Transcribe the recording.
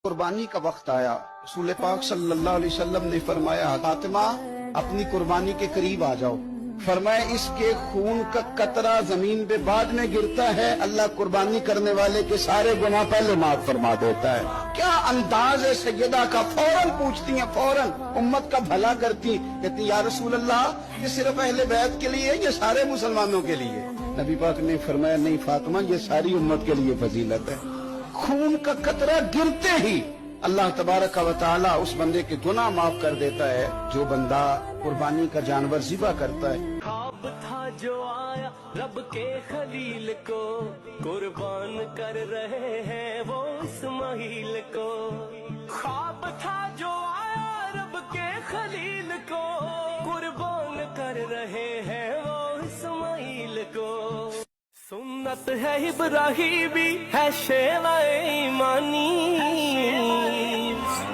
कुर्बानी का वक्त आया, रसूल पाक सल्लल्लाहु अलैहि वसल्लम ने फरमाया, फातिमा अपनी कुर्बानी के करीब आ जाओ। फरमाया इसके खून का कतरा जमीन पे बाद में गिरता है, अल्लाह कुर्बानी करने वाले के सारे गुनाह पहले माफ फरमा देता है। क्या अंदाज है सैयदा का, फौरन पूछती हैं, फौरन उम्मत का भला करती, कहती या रसूल अल्लाह ये सिर्फ अहले बैत के लिए, ये सारे मुसलमानों के लिए। नबी पाक ने फरमाया नहीं फातिमा, ये सारी उम्मत के लिए फजीलत है। खून का कतरा गिरते ही अल्लाह तबारक व तआला उस बंदे के गुनाह माफ कर देता है जो बंदा कुर्बानी का जानवर ज़िबा करता है। ख्वाब था जो आया रब के खलील को, कुर्बान कर रहे हैं वो इस्माइल को। ख्वाब था जो आया रब के खलील को, कुर्बान कर रहे हैं वो इस्माइल को। सुन्नत है इब्राहिमी है शेवा ईमानी,